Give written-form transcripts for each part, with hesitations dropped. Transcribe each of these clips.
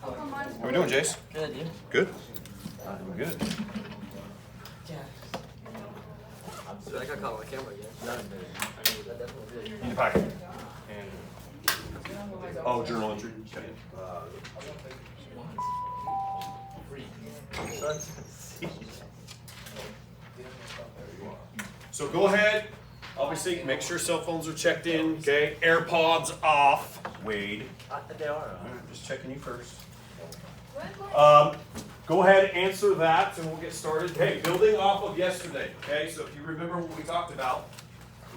How we doing, Jace? Good, you? Good. Doing good. Dude, I got caught on the camera again. Not in there. I mean, that definitely did. In the packet. And oh, journal entry. Okay. So go ahead. Obviously, make sure cell phones are checked in. Okay. AirPods off. Wade. They are. All right, just checking you first. Go ahead, answer that, and we'll get started. Hey, building off of yesterday, okay? So if you remember what we talked about,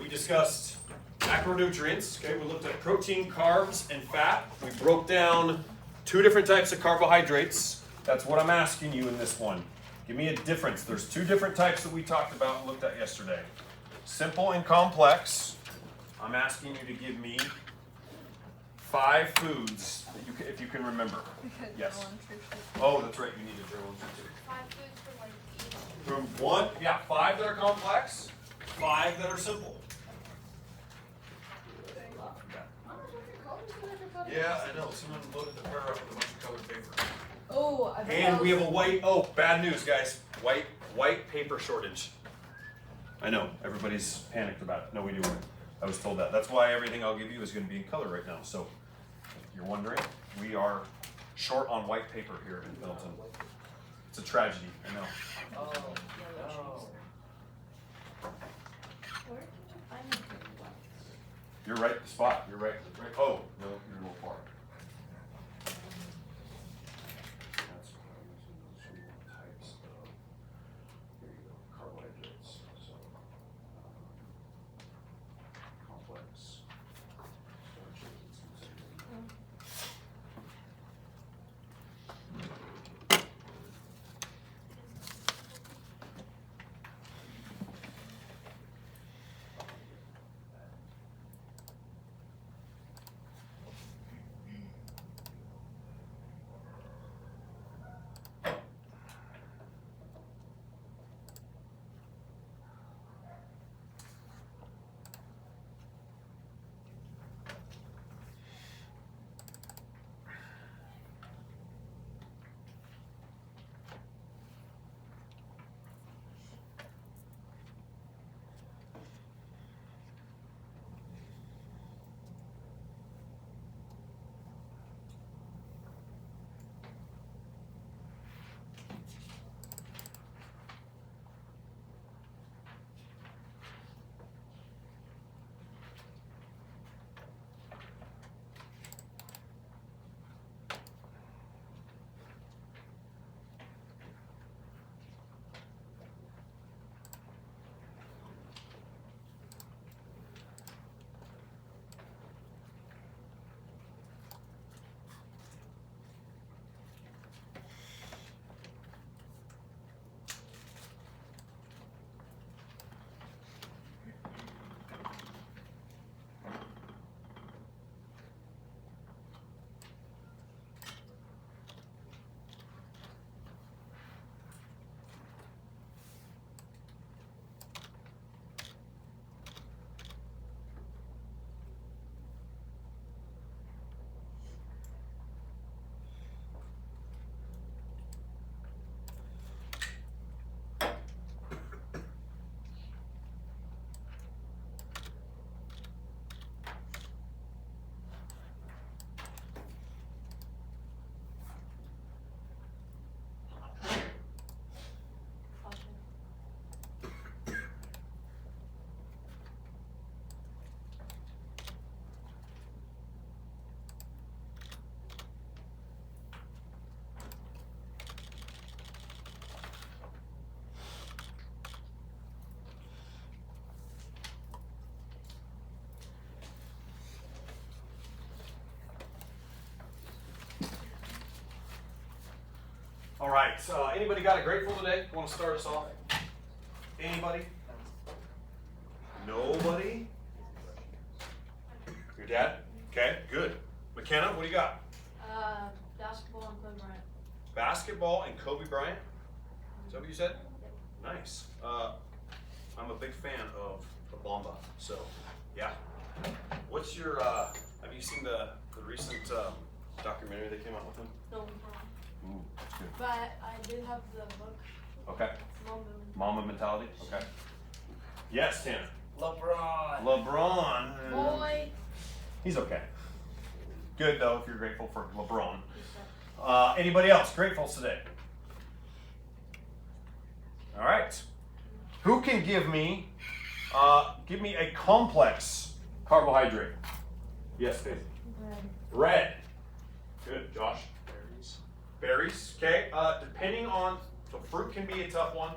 we discussed macronutrients, okay? We looked at protein, carbs, and fat. We broke down 2 different types of carbohydrates. That's what I'm asking you in this one. Give me a difference. There's 2 different types that we talked about and looked at yesterday. Simple and complex. I'm asking you to give me 5 foods that you can, if you can remember. Yes. Oh, that's right. You need a journal entry too. 5 foods for like each. From 1, yeah, 5 that are complex, 5 that are simple. Yeah, I know. Someone loaded the car up with a bunch of colored paper. Oh, I And we have a white. Oh, bad news, guys. White paper shortage. I know. Everybody's panicked about it. No, we do. I was told that. That's why everything I'll give you is going to be in color right now. So, if you're wondering, we are short on white paper here in Pendleton. It's a tragedy. I know. Oh, no. Where did you find the good ones? You're right. The spot. You're right. Right. Oh, no, you're a little far. That's what I was in those 2 types of. Here you go. Carbohydrates. So, complex. Starches. All right. Anybody got a grateful today? Want to start us off? Anybody? Nobody? Your dad? Okay, good. McKenna, what do you got? Basketball and Kobe Bryant. Basketball and Kobe Bryant? Is that what you said? Nice. I'm a big fan of the Bomba, so yeah. What's your, have you seen the recent documentary that came out with him? No, Ooh, that's good. but I did have the book. Okay. Mama mentality. Okay. Yes, Tanner. LeBron. LeBron. Boy. He's okay. Good though if you're grateful for LeBron. Anybody else grateful today? All right. Who can give me a complex carbohydrate? Yes, Dave. Bread. Good, Josh. Berries. Berries. Okay. Depending on, so fruit can be a tough one.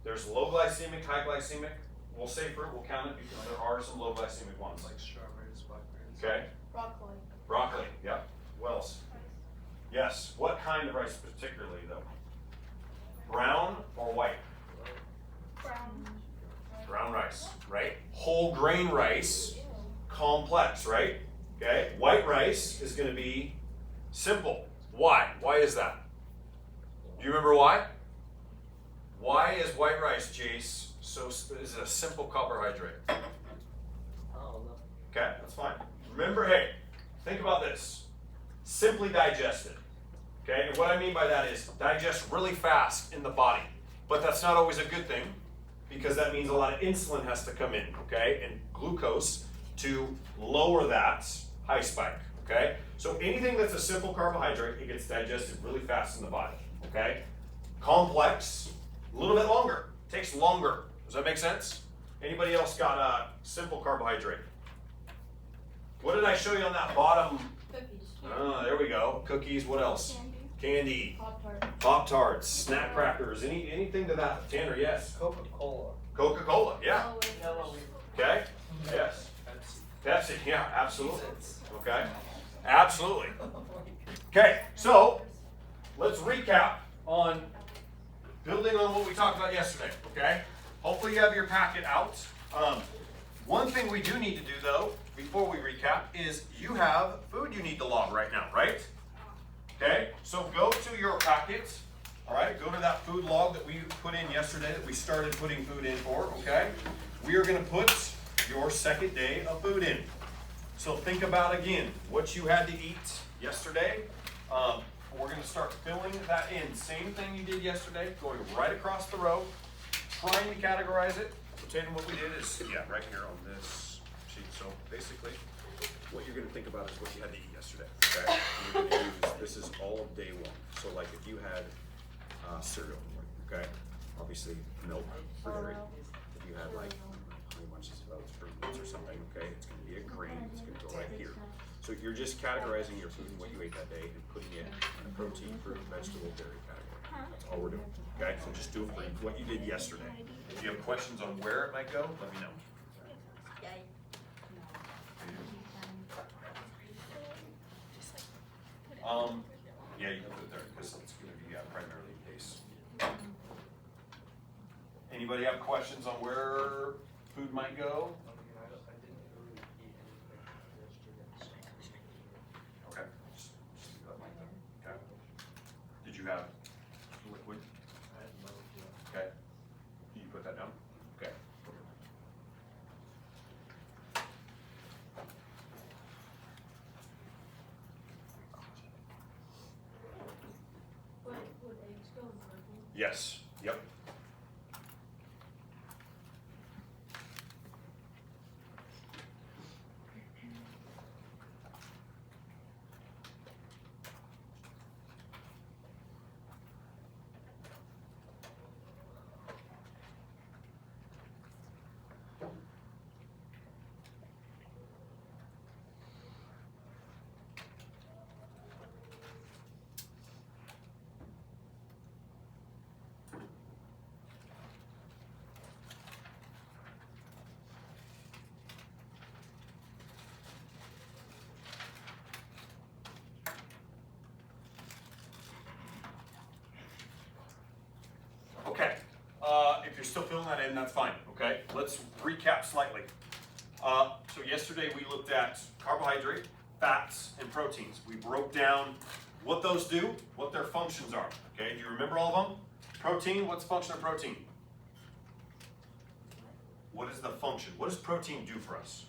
There's low glycemic, high glycemic. We'll say fruit. We'll count it because there are some low glycemic ones. Like strawberries, blackberries. Okay. Broccoli. Broccoli. Yep. What else? Yes. What kind of rice particularly though? Brown or white? Brown. Brown rice, right? Whole grain rice, complex, right? Okay. White rice is going to be simple. Why? Why is that? Do you remember why? Why is white rice, Jace, is it a simple carbohydrate? I don't know. Okay, that's fine. Remember, hey, think about this. Simply digested. Okay, and what I mean by that is digest really fast in the body. But that's not always a good thing because that means a lot of insulin has to come in, okay, and glucose to lower that high spike, okay? So anything that's a simple carbohydrate, it gets digested really fast in the body, okay? Complex, a little bit longer, takes longer. Does that make sense? Anybody else got a simple carbohydrate? What did I show you on that bottom? Cookies. There we go. Cookies, what else? Candy, Pop-Tart. Pop-Tarts, snack crackers, anything to that. Tanner, yes. Coca-Cola. Coca-Cola, yeah. Yellow. Okay, yes. Pepsi. Pepsi, yeah, absolutely. Okay, absolutely. Okay, so let's recap on building on what we talked about yesterday, okay? Hopefully you have your packet out. One thing we do need to do though, before we recap, is you have food you need to log right now, right? Okay, so go to your packet, all right? Go to that food log that we put in yesterday that we started putting food in for, okay? We are gonna put your second day of food in. So think about again, what you had to eat yesterday. We're gonna start filling that in. Same thing you did yesterday, going right across the row, trying to categorize it. So Tatum, what we did is, right here on this sheet. So basically, what you're gonna think about is what you had to eat yesterday, okay? You're gonna use, this is all of day one. So like if you had cereal, okay? Obviously milk for dairy. If you had like honey bunches of oats, fruit boots or something, okay? It's gonna be a grain, it's gonna go right here. So you're just categorizing your food and what you ate that day and putting it in a protein, fruit, vegetable, dairy category. That's all we're doing, okay? So just do it for what you did yesterday. If you have questions on where it might go, let me know. Yeah, you can put it there because it's going to be primarily base. Anybody have questions on where food might go? I didn't really eat anything yesterday. Okay. Just leave that like that. Okay. Did you have liquid? I had milk, yeah. Okay. Can you put that down? Okay. Would eggs go in purple? Yes. Yep. Okay, if you're still filling that in, that's fine, okay? Let's recap slightly. So yesterday we looked at carbohydrate, fats, and proteins. We broke down what those do, what their functions are, okay? Do you remember all of them? Protein, what's the function of protein? What is the function? What does protein do for us?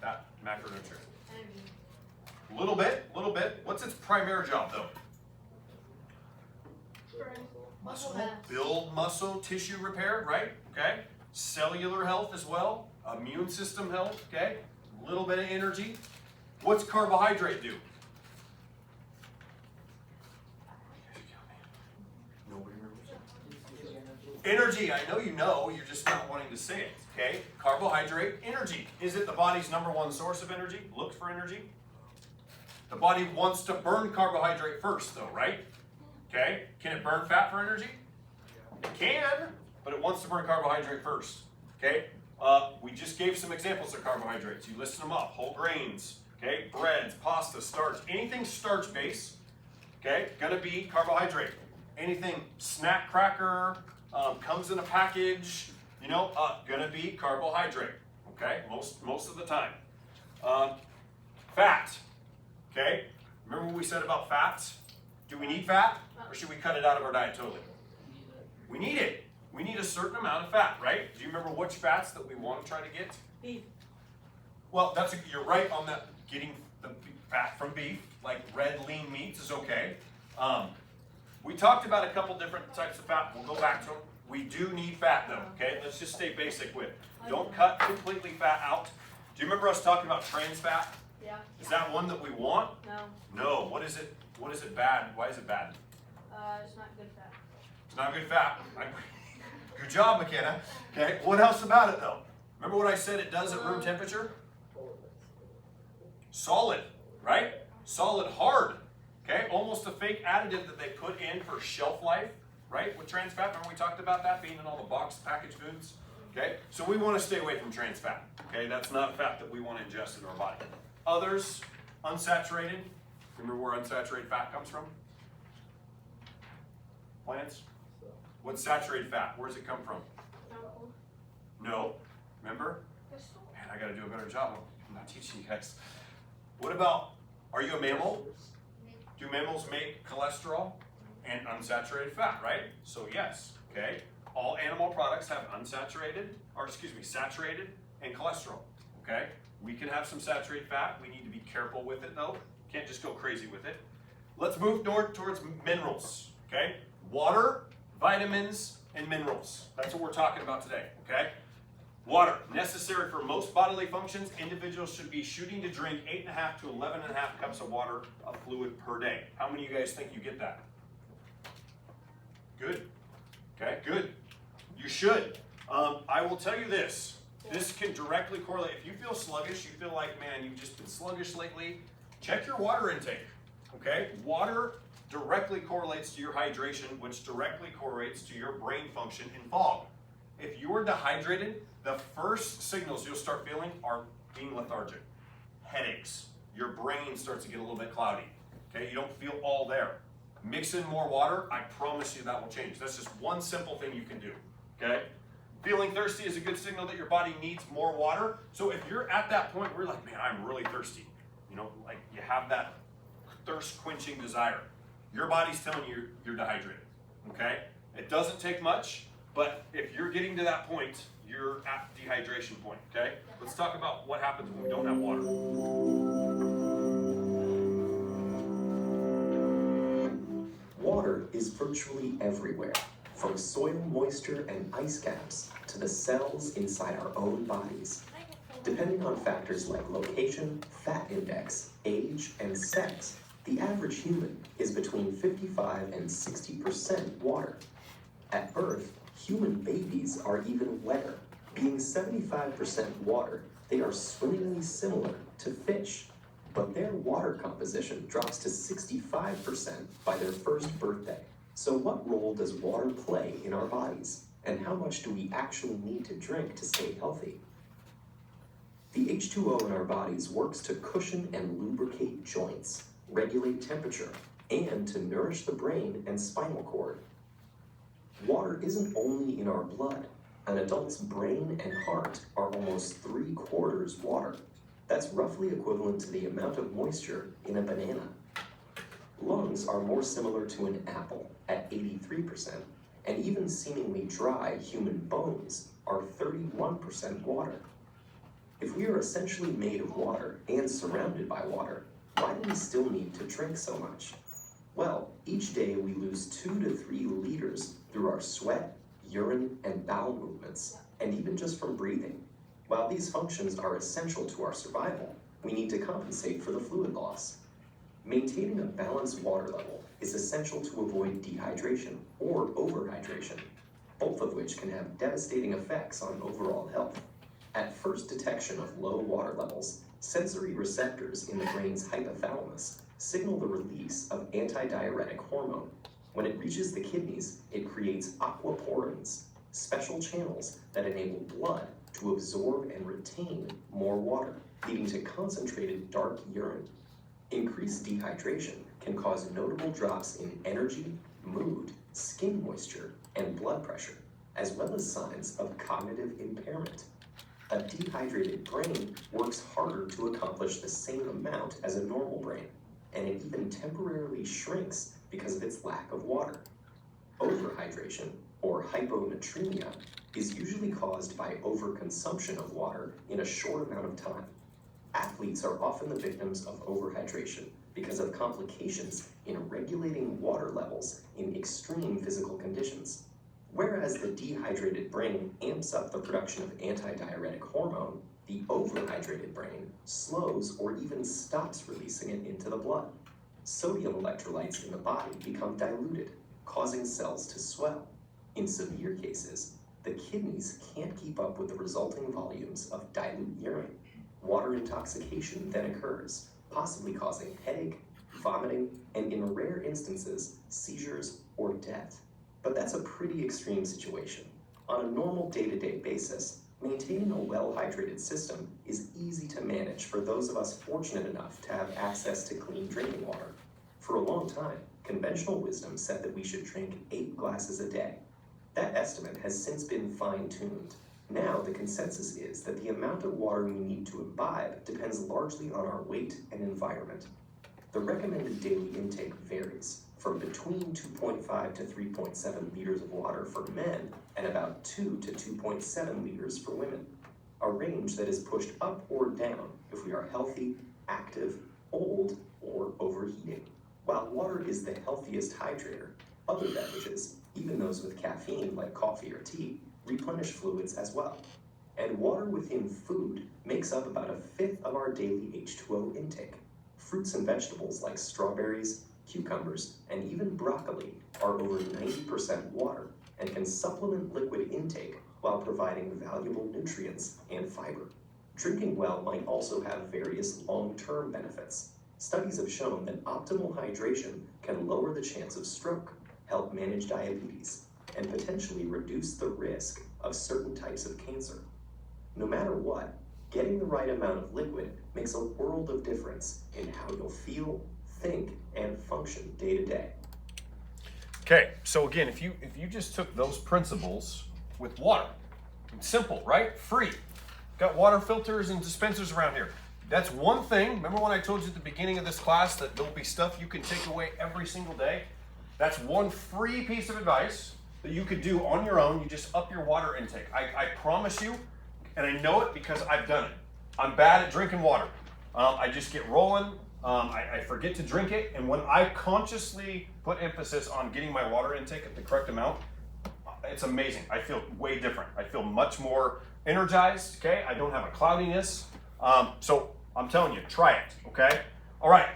That macronutrient. Energy. Little bit. What's its primary job though? Strength. Muscle mass. Build muscle tissue repair, right? Okay. Cellular health as well. Immune system health, okay? A little bit of energy. What's carbohydrate do? Nobody remembers. Energy, I know you know, you're just not wanting to say it, okay? Carbohydrate, energy. Is it the body's number one source of energy? Looks for energy? The body wants to burn carbohydrate first though, right? Okay, can it burn fat for energy? It can, but it wants to burn carbohydrate first, okay? We just gave some examples of carbohydrates. You list them up, whole grains, okay? Breads, pasta, starch, anything starch-based, okay? Gonna be carbohydrate. Anything snack cracker, comes in a package, you know, gonna be carbohydrate, okay? Most of the time. Fat, okay? Remember what we said about fats? Do we need fat, or should we cut it out of our diet totally? We need it. We need a certain amount of fat, right? Do you remember which fats that we want to try to get? Beef. Well, you're right on that. Getting the fat from beef, like red lean meats, is okay. We talked about a couple different types of fat. We'll go back to them. We do need fat though, okay? Let's just stay basic with. Don't cut completely fat out. Do you remember us talking about trans fat? Yeah. Is that one that we want? No. No. What is it? What is it bad? Why is it bad? It's not good fat. It's not good fat. Good job, McKenna. Okay, what else about it though? Remember what I said it does at room temperature? Solid, right? Solid hard. Okay, almost a fake additive that they put in for shelf life, right? With trans fat, remember we talked about that being in all the boxed packaged foods? Okay, so we want to stay away from trans fat. Okay, that's not fat that we want to ingest in our body. Others, unsaturated. Remember where unsaturated fat comes from? Plants? What's saturated fat? Where does it come from? No. Remember? Man, I gotta do a better job. I'm not teaching you guys. What about, are you a mammal? Do mammals make cholesterol and unsaturated fat, right? So yes, okay. All animal products have saturated and cholesterol, okay? We can have some saturated fat. We need to be careful with it though. Can't just go crazy with it. Let's move towards minerals, okay? Water, vitamins, and minerals. That's what we're talking about today, okay? Water, necessary for most bodily functions. Individuals should be shooting to drink 8.5 to 11.5 cups of water of fluid per day. How many of you guys think you get that? Good. Okay, good. You should. I will tell you this. This can directly correlate. If you feel sluggish, you feel like, man, you've just been sluggish lately, check your water intake, okay? Water directly correlates to your hydration, which directly correlates to your brain function in fog. If you are dehydrated, the first signals you'll start feeling are being lethargic, headaches. Your brain starts to get a little bit cloudy, okay? You don't feel all there. Mix in more water, I promise you that will change. That's just one simple thing you can do, okay? Feeling thirsty is a good signal that your body needs more water. So if you're at that point where you're like, man, I'm really thirsty, you know, like you have that thirst quenching desire, your body's telling you you're dehydrated, okay? It doesn't take much, but if you're getting to that point, you're at dehydration point, okay? Let's talk about what happens when we don't have water. Water is virtually everywhere, from soil moisture and ice caps to the cells inside our own bodies. Depending on factors like location, fat index, age, and sex, the average human is between 55 and 60% water. At birth, human babies are even wetter. Being 75% water, they are swimmingly similar to fish. But their water composition drops to 65% by their first birthday. So what role does water play in our bodies? And how much do we actually need to drink to stay healthy? The H2O in our bodies works to cushion and lubricate joints, regulate temperature, and to nourish the brain and spinal cord. Water isn't only in our blood. An adult's brain and heart are almost 3/4 water. That's roughly equivalent to the amount of moisture in a banana. Lungs are more similar to an apple at 83%, and even seemingly dry human bones are 31% water. If we we are essentially made of water and surrounded by water, why do we still need to drink so much? Well, each day we lose 2 to 3 liters through our sweat, urine, and bowel movements, and even just from breathing. While these functions are essential to our survival, we need to compensate for the fluid loss. Maintaining a balanced water level is essential to avoid dehydration or overhydration, both of which can have devastating effects on overall health. At first detection of low water levels, sensory receptors in the brain's hypothalamus signal the release of antidiuretic hormone. When it reaches the kidneys, it creates aquaporins, special channels that enable blood to absorb and retain more water, leading to concentrated dark urine. Increased dehydration can cause notable drops in energy, mood, skin moisture, and blood pressure, as well as signs of cognitive impairment. A dehydrated brain works harder to accomplish the same amount as a normal brain, and it even temporarily shrinks because of its lack of water. Overhydration, or hyponatremia, is usually caused by overconsumption of water in a short amount of time. Athletes are often the victims of overhydration because of complications in regulating water levels in extreme physical conditions. Whereas the dehydrated brain amps up the production of antidiuretic hormone, the overhydrated brain slows or even stops releasing it into the blood. Sodium electrolytes in the body become diluted, causing cells to swell. In severe cases, the kidneys can't keep up with the resulting volumes of dilute urine. Water intoxication then occurs, possibly causing headache, vomiting, and in rare instances, seizures or death. But that's a pretty extreme situation. On a normal day-to-day basis, maintaining a well-hydrated system is easy to manage for those of us fortunate enough to have access to clean drinking water. For a long time, conventional wisdom said that we should drink 8 glasses a day. That estimate has since been fine-tuned. Now, the consensus is that the amount of water we need to imbibe depends largely on our weight and environment. The recommended daily intake varies from between 2.5 to 3.7 liters of water for men and about 2 to 2.7 liters for women, a range that is pushed up or down if we are healthy, active, old, or overheating. While water is the healthiest hydrator, other beverages, even those with caffeine like coffee or tea, replenish fluids as well. And water within food makes up about 1/5 of our daily H2O intake. Fruits and vegetables like strawberries, cucumbers, and even broccoli are over 90% water and can supplement liquid intake while providing valuable nutrients and fiber. Drinking well might also have various long-term benefits. Studies have shown that optimal hydration can lower the chance of stroke, help manage diabetes, and potentially reduce the risk of certain types of cancer. No matter what, getting the right amount of liquid makes a world of difference in how you'll feel, think, and function day to day. Okay, so again, if you just took those principles with water, simple, right? Free. Got water filters and dispensers around here. That's one thing. Remember when I told you at the beginning of this class that there'll be stuff you can take away every single day? That's one free piece of advice that you could do on your own. You just up your water intake. I promise you, and I know it because I've done it. I'm bad at drinking water. I just get rolling. I forget to drink it. And when I consciously put emphasis on getting my water intake at the correct amount, it's amazing. I feel way different. I feel much more energized, okay? I don't have a cloudiness. So I'm telling you, try it, okay? All right,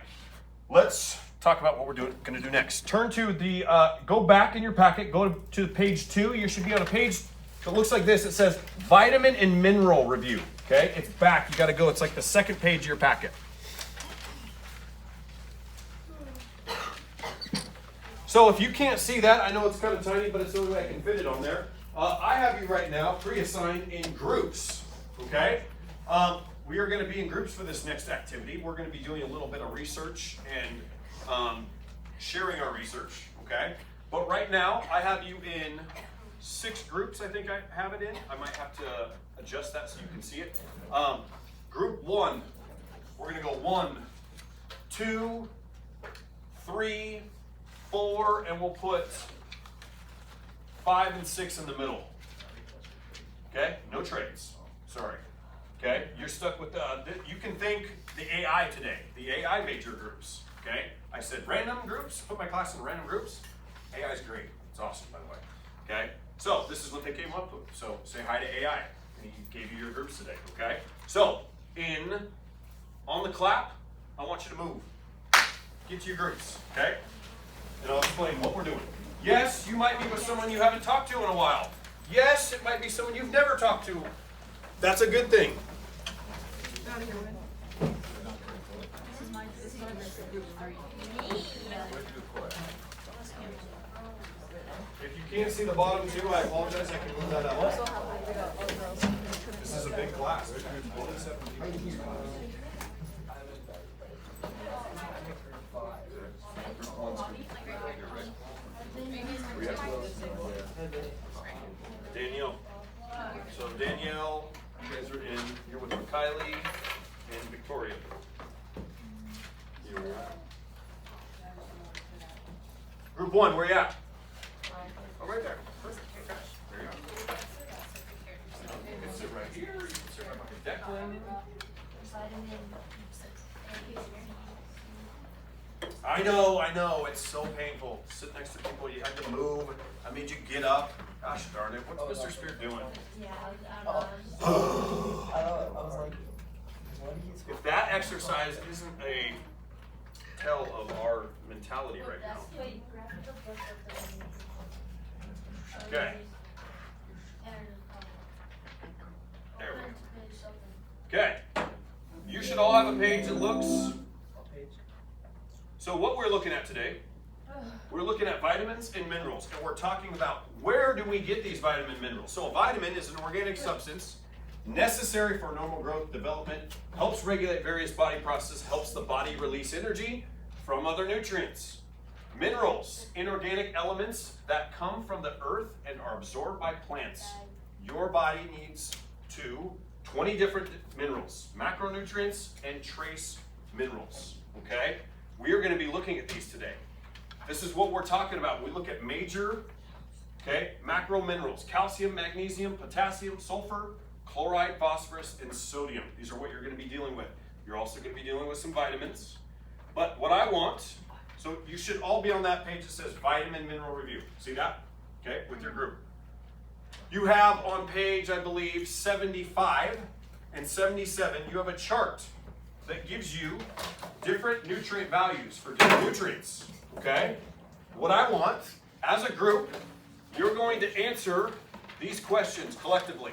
let's talk about what we're going to do next. Turn to the, go back in your packet, go to page 2. You should be on a page that looks like this. It says vitamin and mineral review, okay? It's back. You got to go. It's like the second page of your packet. So if you can't see that, I know it's kind of tiny, but it's the only way I can fit it on there. I have you right now pre-assigned in groups, okay? We are going to be in groups for this next activity. We're going to be doing a little bit of research and sharing our research, okay? But right now, I have you in 6 groups, I think I have it in. I might have to adjust that so you can see it. Group 1, we're going to go 1, 2, 3, 4, and we'll put 5 and 6 in the middle. Okay? No trades. Sorry. Okay, you're stuck with you can think the AI today, the AI major groups. Okay, I said random groups, put my class in random groups. AI is great, it's awesome by the way. Okay, so this is what they came up with. So say hi to AI, and he gave you your groups today. Okay, so on the clap, I want you to move. Get to your groups, okay? And I'll explain what we're doing. Yes, you might be with someone you haven't talked to in a while. Yes, it might be someone you've never talked to. That's a good thing. If you can't see the bottom two, I apologize. I can move that out. This is a big class. There's more than 7 people. Danielle. So Danielle, you guys are in. You're with Kylie and Victoria. Group 1, where you at? Oh, right there. Perfect. Okay. There you go. You can sit right here. You can sit right behind Declan. I know. It's so painful. Sit next to people, you had to move. I made you get up. Gosh darn it. What's Mr. Spear doing? Yeah, I was like, what are you If that exercise isn't a tell of our mentality right now. Wait, grab the book of the Okay. There we go. Okay. You should all have a page that looks. So what we're looking at today, we're looking at vitamins and minerals, and we're talking about where do we get these vitamin and minerals. So a vitamin is an organic substance necessary for normal growth, development, helps regulate various body processes, helps the body release energy from other nutrients. Minerals, inorganic elements that come from the earth and are absorbed by plants. Your body needs 20 different minerals, macronutrients and trace minerals, okay? We are going to be looking at these today. This is what we're talking about. We look at major, macro minerals: calcium, magnesium, potassium, sulfur, chloride, phosphorus, and sodium. These are what you're going to be dealing with. You're also going to be dealing with some vitamins. But what I want, so you should all be on that page that says vitamin mineral review. See that? Okay, with your group. You have on page, I believe, 75 and 77, you have a chart that gives you different nutrient values for different nutrients, okay? What I want, as a group, you're going to answer these questions collectively.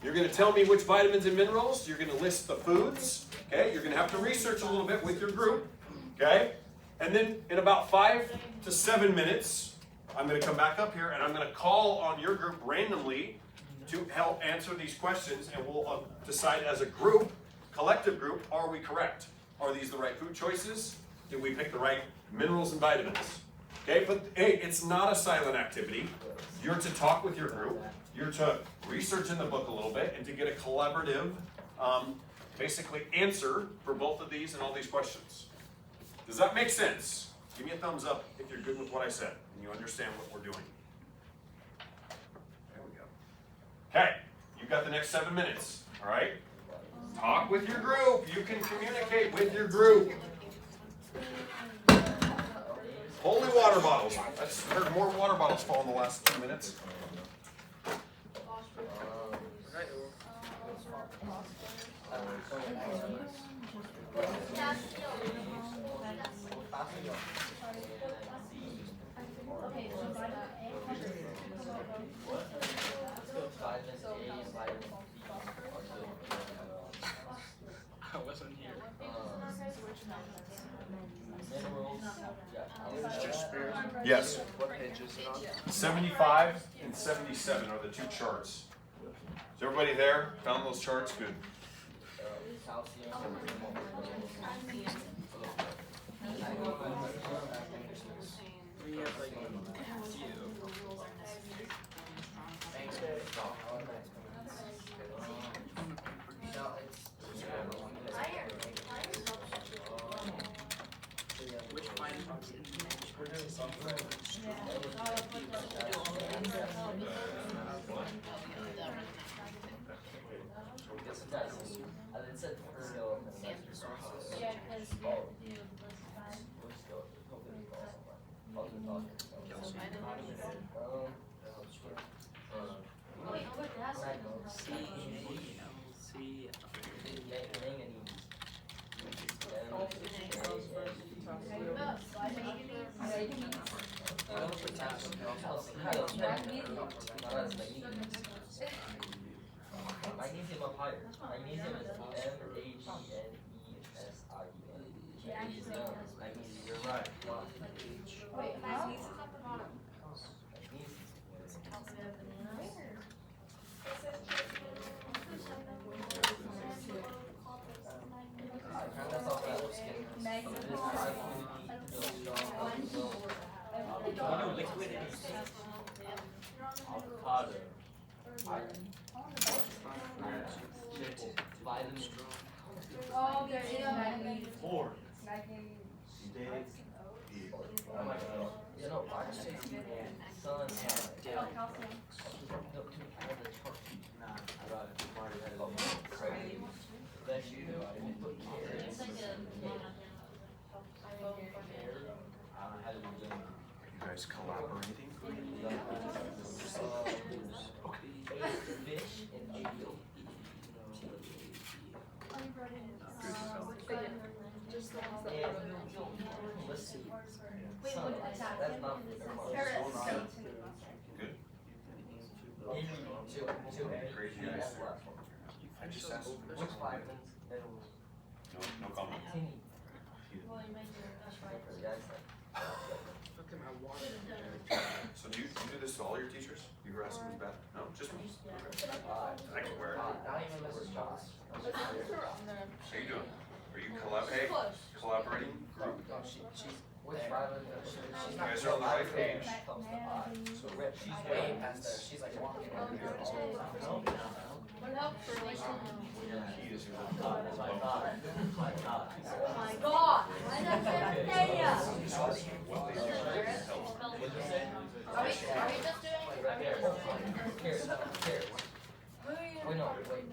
You're going to tell me which vitamins and minerals, you're going to list the foods, okay? You're going to have to research a little bit with your group, okay? And then in about 5 to 7 minutes, I'm going to come back up here and I'm going to call on your group randomly to help answer these questions, and we'll decide as a group, collective group, are we correct? Are these the right food choices? Did we pick the right minerals and vitamins? Okay, but hey, it's not a silent activity. You're to talk with your group. You're to research in the book a little bit and to get a collaborative, basically answer for both of these and all these questions. Does that make sense? Give me a thumbs up if you're good with what I said and you understand what we're doing. There we go. Okay, you've got the next 7 minutes, all right? Talk with your group. You can communicate with your group. Holy water bottles. I've heard more water bottles fall in the last 2 minutes. I wasn't here. Yes. What page is it on? 75 and 77 are the two charts. Is everybody there? Found those charts? Good. Yes, it does. Yeah, because you have to do list five. Wait, what, that's like. Magnesium up higher. Magnesium is M-A-G-N-E-S-I-U-M. Magnesium, you're right. Why? Wait, magnesium's at the bottom. Magnesium. That's all that was skin. Avocado. Iron. Vitamin. Oh, there is magnesium. Four. Oh my god. You know, vitamin C, sun, and Calcium. no, two other chart. Nah, I got it. Marty had it all. Crazy. That you know, I didn't put carrots. It's like a. I had it in gym. Are you guys collaborating? Fish and eel. Just the ones that. And let's see. Wait, Sun. what is that? That's not. Carrots. Good. Crazy guys. I just asked. Which vitamins? No comment. Tinny. Well, you might do it, that's right. So do you do this to all your teachers? You harass them bad? No, just me? Okay. I can wear it. Not even Mrs. Joss. How you doing? Are you collaborating group? Which vitamin? She's You not. guys are on the right page. Comes to eye. So red. She's way past there. She's like walking. What help for like? Key is your My God. My God. Oh my God! I don't say Are we just doing? Right there. Carrots. Wait, no, wait.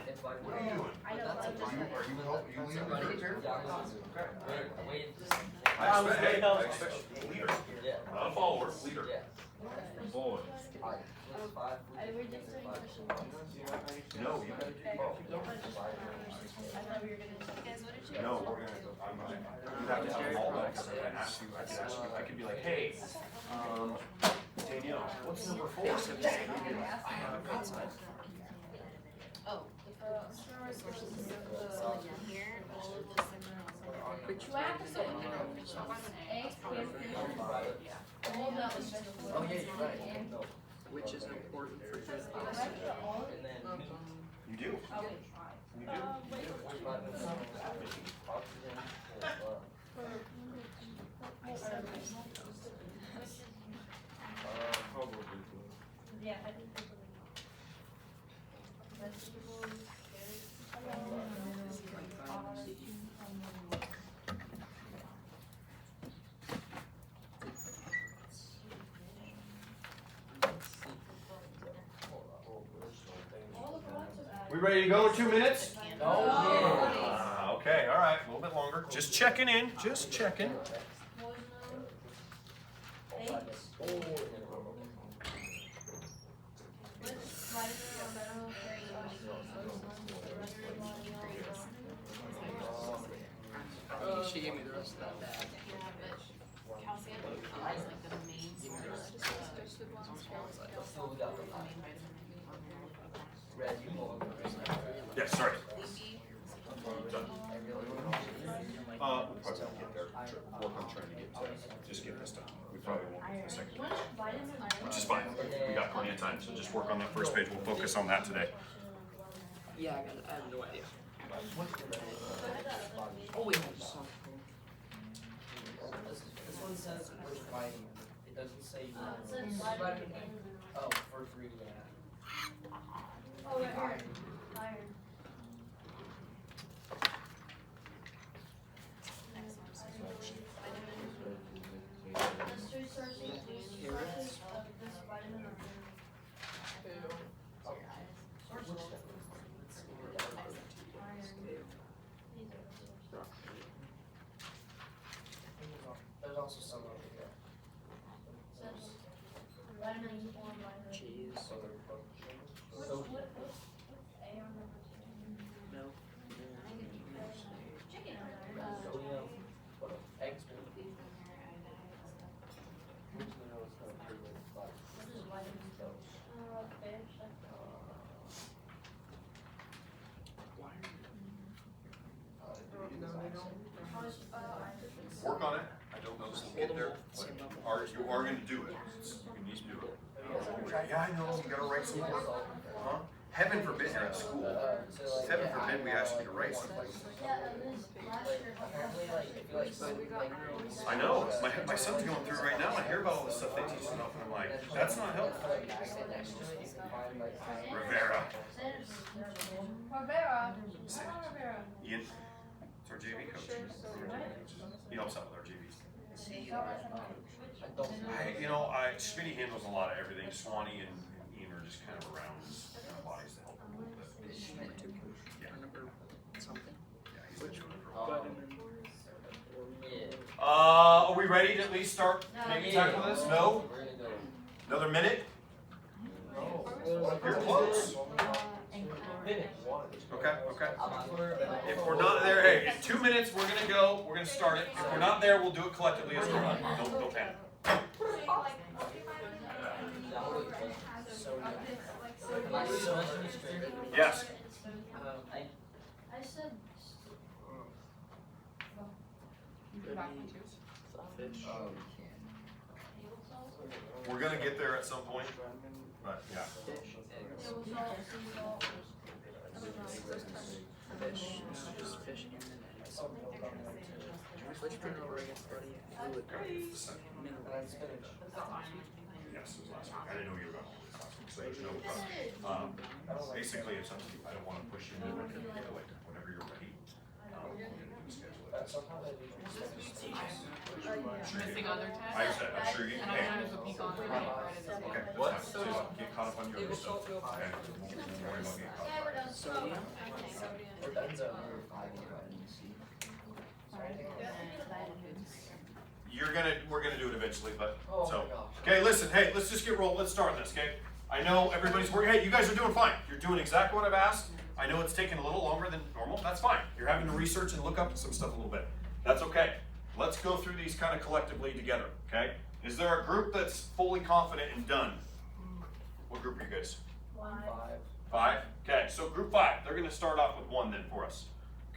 It's vitamin. What are you doing? I know. Are you leading the group here? Wait. I expect you to be a leader. Yeah. Not a follower, leader. Yeah. Boy. Alright. Five. We're just doing question ones. No, you gotta do both. I thought we were gonna. Guys, what did you? No, we're gonna, you have to have them all back, so I could ask you, I could be like, hey, Danielle, what's number 4? I have a great side. Oh. Do I have to say eggs, Oh, yeah, you're right. No. Which is important for good. And then. You do? You do? Which vitamin? Oxygen. Yeah, I think that's vegetables, We ready to go in 2 minutes? Oh, Okay, all right, a little bit longer. Just checking in, just checking. She gave me the rest of that bag. Calcium is like the main source of So we got the red, you know. Yeah, sorry. leafy. Done. We'll probably get there, work on trying to get just get this done. We probably won't in a second. Which is fine, we got plenty of time, so just work on that first page, we'll focus on that today. Yeah, I got it. I have no idea. Oh wait, This one says which vitamin. It doesn't say. Oh, for 3, yeah. Oh, right here. Iron. There's 3 sources of this vitamin or iron. also some over here. Vitamins, one vitamin. Cheese. So they're both. What's A on number 2? Milk. Chicken on there. Sodium. What are eggs? These in here, I Which of those are pretty good? What is vitamins? Fish. Work on it. I don't know this will get there, but you are going to do it. You need to do it. Yeah, I know. You got to write some work. Huh? Heaven forbid you're at school. Heaven forbid we ask you to write something. Yeah, this last year. I know. My son's going through it right now. I hear about all this stuff they teach them, and I'm like, that's not helpful. Rivera. Rivera. I want Rivera. Ian. It's our JV coach. He helps out with our JVs. Schmitty handles a lot of everything. Swanee and Ian are just kind of around his kind of bodies to help him a little bit. Yeah. Number something. Yeah, he's been doing it for a while. Yeah. Are we ready to at least start maybe Yeah. tackling this? No? We're gonna go. Another minute? No. You're close. Minute. Okay, okay. I'm If we're not there, hey, in 2 minutes, we're gonna go, we're gonna start it. If we're not there, we'll do it collectively as we're done. Don't panic. Yes. I said. Fish. We're gonna get there at some point, but yeah. Fish. It was all seasonal. Fish. Just fish and eggs. Which one over against Brody? Fluid. Mineral. Yes, it was last week. I didn't know you were going to do this last week, so you know. Basically, it's up to you. I don't want to push you. Whenever you're ready, we'll get it and schedule it. Missing other tests? I said, I'm sure you And can. I wanted to peek on for like right at this Okay, point. that's fine. Just get caught up on your other stuff. Okay, we'll worry about getting caught Yeah, up. we're done. Sodium. Okay, sodium. We're gonna do it eventually, but, Oh so. my gosh. Okay, listen, hey, let's just get rolling. Let's start this, okay? I know everybody's working. Hey, you guys are doing fine. You're doing exactly what I've asked. I know it's taking a little longer than normal. That's fine. You're having to research and look up some stuff a little bit. That's okay. Let's go through these kind of collectively together, okay? Is there a group that's fully confident and done? What group are you guys? 5? Okay, so group 5, they're gonna start off with 1 then for us.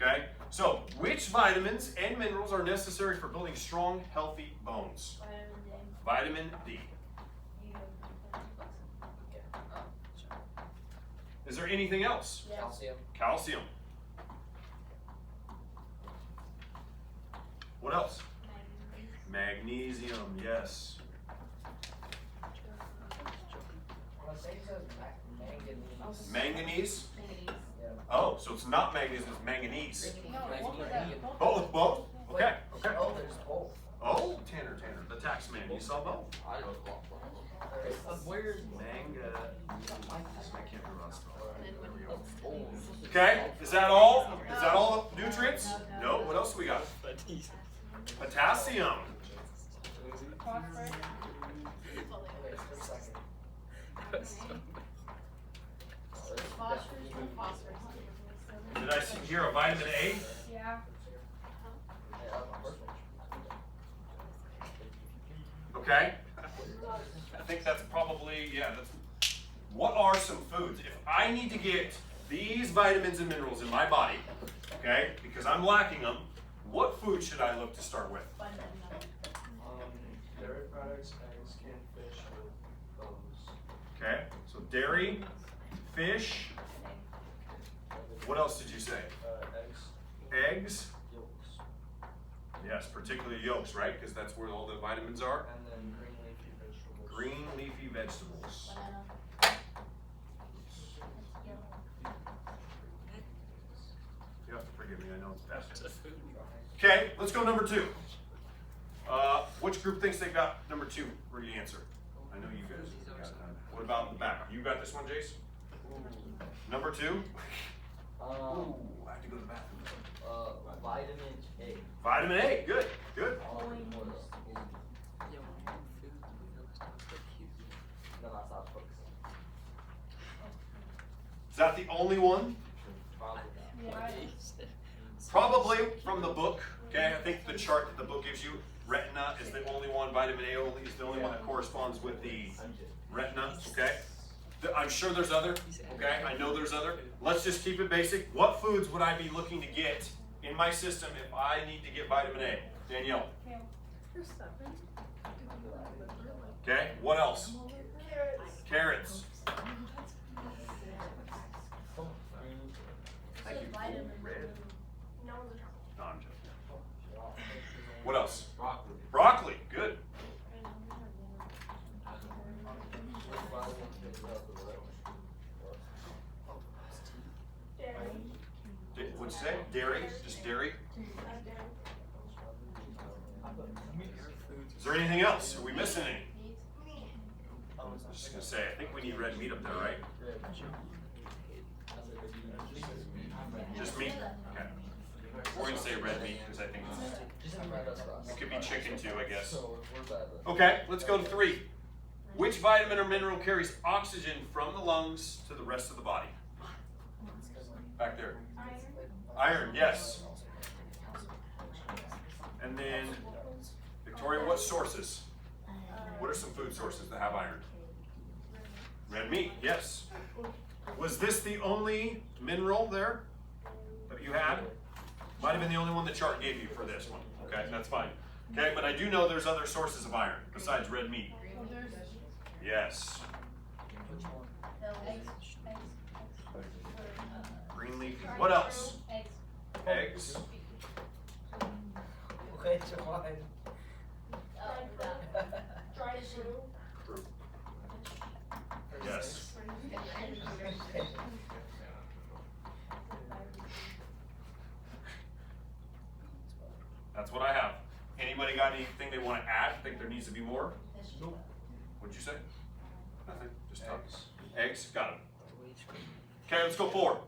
Okay? So, which vitamins and minerals are necessary for building strong, healthy bones? Vitamin D. Is there anything else? Calcium. Calcium. What else? Magnesium, yes. Manganese? Manganese. Oh, so it's not magnesium, it's manganese. Magnesium. Both? Okay, okay. Oh, there's both. Oh, Tanner, the tax man, you saw both. I don't know. Where's Manga. I can't remember how to spell it. And then There we when go. it's Okay, is that all? Is that all the nutrients? No, what else we got? Potassium. Did I see here a vitamin A? Yeah. Okay. I think that's probably, that's, what are some foods? If I need to get these vitamins and minerals in my body, okay, because I'm lacking them, what food should I look to start with? Dairy products, eggs, canned fish, or bones. Okay, so dairy, fish, what else did you say? Eggs, Eggs? yolks, Yes, particularly yolks, right? Because that's where all the vitamins are. and then green leafy vegetables. Green leafy vegetables. You have to forgive me, I know it's fast. Okay, let's go number 2. Which group thinks they got number 2 for the answer? I know you guys got it. What about in the back? You got this one, Jace? Number 2? Ooh, I have to go to the bathroom. Vitamin A. Vitamin A, good, good. Was Is that the only one? Yeah. Probably from the book, okay? I think the chart that the book gives you, retina is the only one, vitamin A only is the only one that corresponds with the retina, okay? I'm sure there's other, okay? I know there's other. Let's just keep it basic. What foods would I be looking to get in my system if I need to get vitamin A? Danielle. Okay, what else? Carrots. Thank you. No, I'm joking. What else? Broccoli, good. What'd you say? Dairy? Just dairy? Is there anything else? Are we missing any? I was just gonna say, I think we need red meat up there, right? Just meat? Okay. We're gonna say red meat because I think it could be chicken too, I guess. Okay, let's go to 3. Which vitamin or mineral carries oxygen from the lungs to the rest of the body? Back there. Iron, yes. And then, Victoria, what sources? What are some food sources that have iron? Red meat, yes. Was this the only mineral there that you had? Might have been the only one the chart gave you for this one. Okay, that's fine. Okay, but I do know there's other sources of iron besides red meat. Yes. Green leafy. What else? Eggs. Okay, Javon. Dried fruit. Yes. That's what I have. Anybody got anything they want to add? Think there needs to be more? Nope. What'd you say? Nothing. Just eggs. Eggs. Got it. Okay, let's go 4.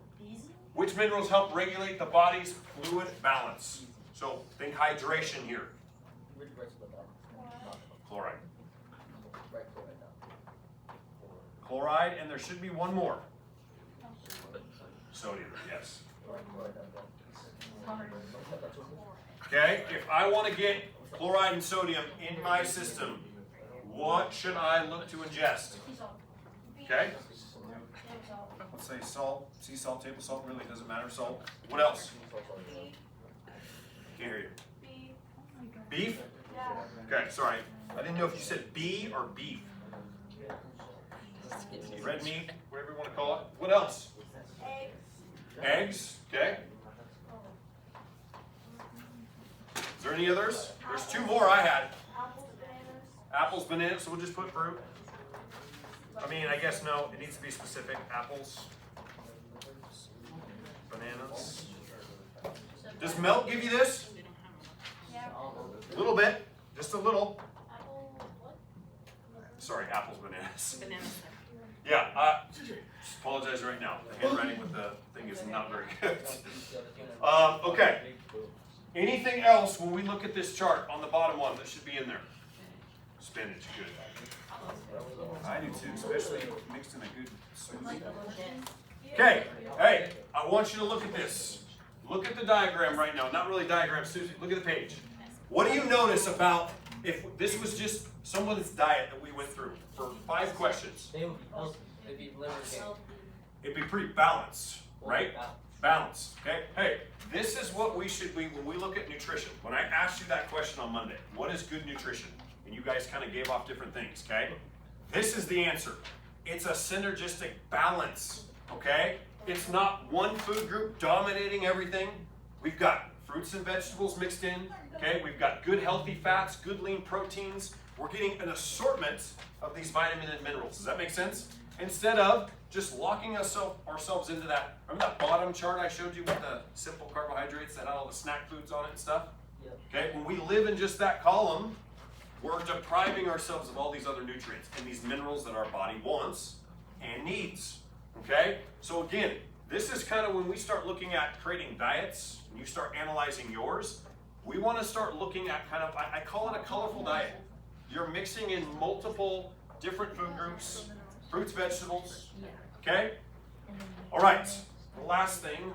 Which minerals help regulate the body's fluid balance? So think hydration here. Chloride. Chloride, and there should be one more. Sodium, yes. Okay, if I want to get chloride and sodium in my system, what should I look to ingest? Okay? Let's say salt, sea salt, table salt, really doesn't matter, salt. What else? Can't hear you. Beef? Okay, sorry. I didn't know if you said bee or beef. Red meat, whatever you want to call it. What else? Eggs, okay. Is there any others? There's 2 more I had. Apples, bananas, so we'll just put fruit. I mean, I guess no, it needs to be specific. Apples, bananas. Does milk give you this? A little bit, just a little. Sorry, apples, bananas. Bananas. Yeah, apologize right now. The handwriting with the thing is not very good. Okay. Anything else when we look at this chart on the bottom one that should be in there? Spinach, good. I do too, especially mixed in a good smoothie. Okay, hey, I want you to look at this. Look at the diagram right now. Not really diagram, Susie. Look at the page. What do you notice about if this was just someone's diet that we went through for 5 questions? They would be healthy. They'd be liver game. It'd be pretty balanced, right? Balanced, okay? Hey, this is what we should be when we look at nutrition. When I asked you that question on Monday, what is good nutrition? And you guys kind of gave off different things, okay? This is the answer. It's a synergistic balance, okay? It's not one food group dominating everything. We've got fruits and vegetables mixed in, okay? We've got good healthy fats, good lean proteins. We're getting an assortment of these vitamins and minerals. Does that make sense? Instead of just locking ourselves into that, remember that bottom chart I showed you with the simple carbohydrates that had all the snack foods on it and stuff? Yep. Okay, when we live in just that column, we're depriving ourselves of all these other nutrients and these minerals that our body wants and needs. Okay, so again, this is kind of when we start looking at creating diets, and you start analyzing yours, we want to start looking at kind of, I call it a colorful diet. You're mixing in multiple different food groups, fruits, vegetables, okay? All right, the last thing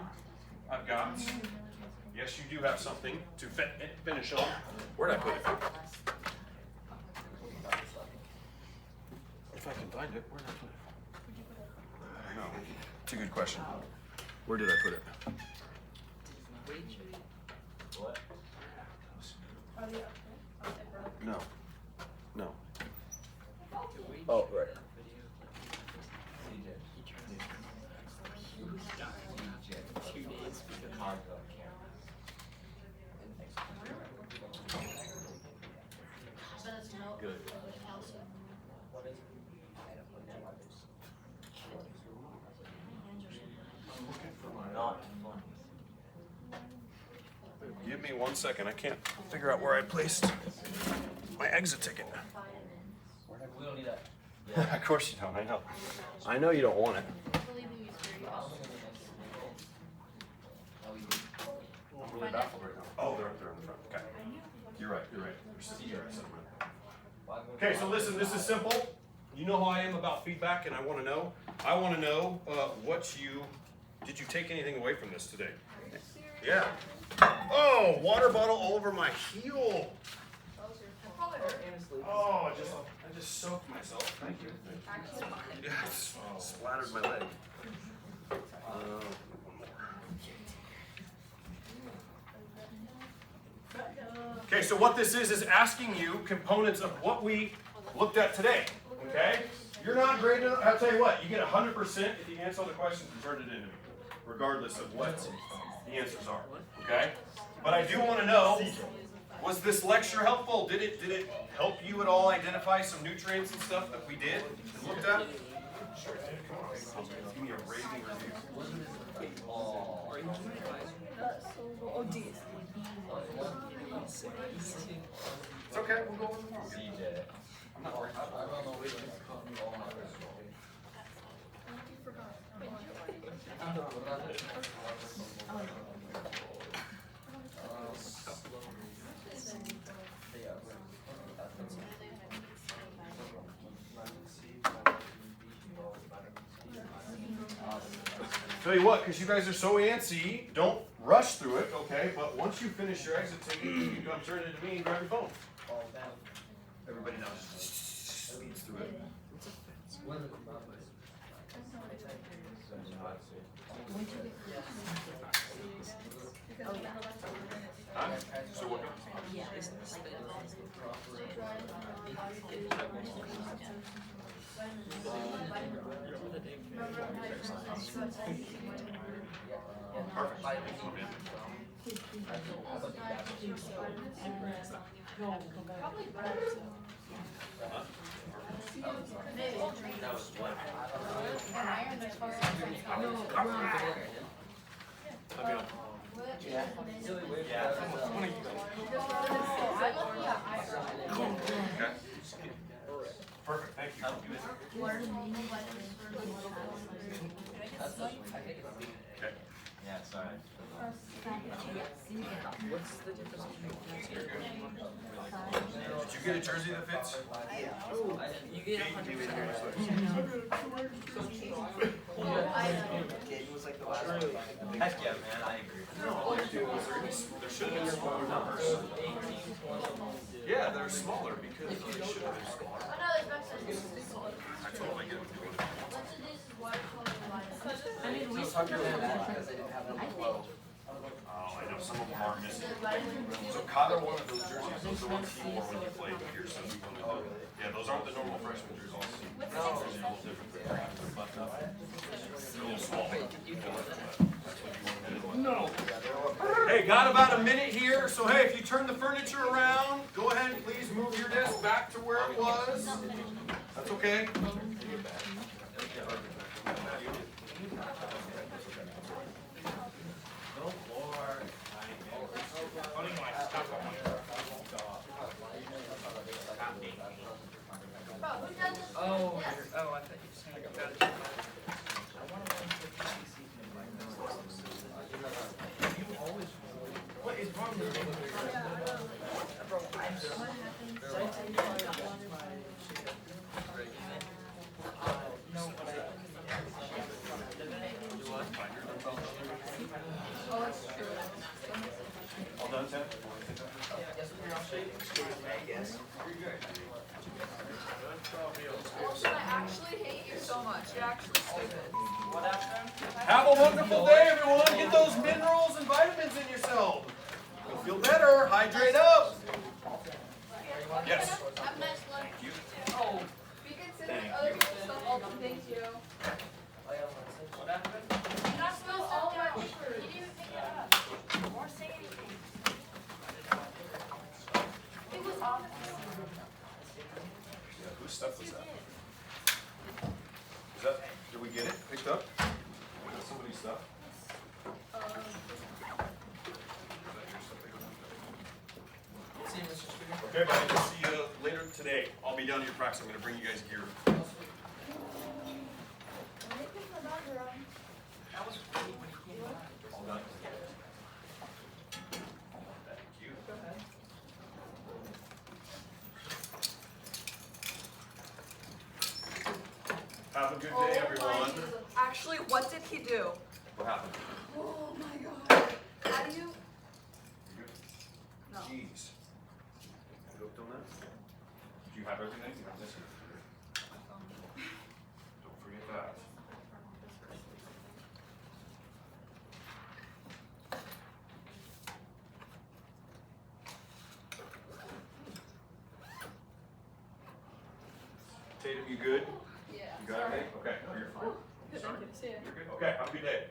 I've got. Yes, you do have something to finish on. Where did I put it? If I can find it, where did I put it? I don't know. It's a good question. Where did I put it? What? No. No. Oh, right. Good. Not funny. Give me 1 second. I can't figure out where I placed my exit ticket. We don't need that. Of course you don't. I know. I know you don't want it. I believe he was very Where are the baffles right now? Oh, they're up there in the front. Okay. You're right. You're right. You're sitting right somewhere. Okay, so listen, this is simple. You know how I am about feedback, and I want to know. I want to know did you take anything away from this today? Yeah. Oh, water bottle all over my heel. Oh, I just soaked myself. Thank you. Yes, splattered my leg. One more. Okay, so what this is asking you components of what we looked at today. Okay? You're not great enough. I'll tell you what, you get 100% if you answer all the questions and turn it into me, regardless of what the answers are. Okay? But I do want to know, was this lecture helpful? Did it help you at all identify some nutrients and stuff that we did and looked at? Sure did. Come on. Give me a raving review. It's okay. We'll go with it. I'm not worried. Tell you what, because you guys are so antsy, don't rush through it, okay? But once you finish your exit ticket, you can come turn it to me and grab your phone. Everybody now just speeds through it. Huh? So what? Perfect, thank you. Okay. Yeah, sorry. What's the difference between Did you get a jersey that fits? you get 100%? Heck yeah, man, I agree. No, there should have been smaller numbers. Yeah, they're smaller because they should have been smaller. I totally get what you're doing. We Because they didn't have them flow. Oh, I know some of them are missing. So Kyler wanted those jerseys, those are the ones he wore when he played here, so he wanted them. Yeah, those aren't the normal freshman jerseys. They're a little different. They're a little small. No. Hey, got about a minute here, so hey, if you turn the furniture around, go ahead and please move your desk back to where it was. That's okay. Oh, I thought you were saying about it. What is wrong with you? No, but All done, Tim? Olsen, I actually hate you so much. You're actually stupid. What happened? Have a wonderful day, everyone. Get those minerals and vitamins in yourself. You'll feel better. Hydrate up. Yes. Have a nice lunch. Thank you. Oh. Be considerate other people's stuff, Olsen. Thank you. What happened? You're not supposed to all my You papers. didn't even pick it up. Or say anything. It was on the Yeah, whose stuff was that? Is that, did we get it picked up? Was that somebody's stuff? See you, Mr. Speaker. Okay, buddy, we'll see you later today. I'll be down to your practice. I'm gonna bring you guys gear. That was great when he came by. All done? Thank you. Go ahead. Have a good Oh day, my everyone. Jesus. Actually, what did he do? What happened? Oh my God. How do you? You good? No. Jeez. You hooked on that? Do you have everything? You have this? Don't forget that. Tatum, you good? Yeah. You got everything? Okay, you're fine. Good, thank you. See ya. You're good? Okay, have a good day.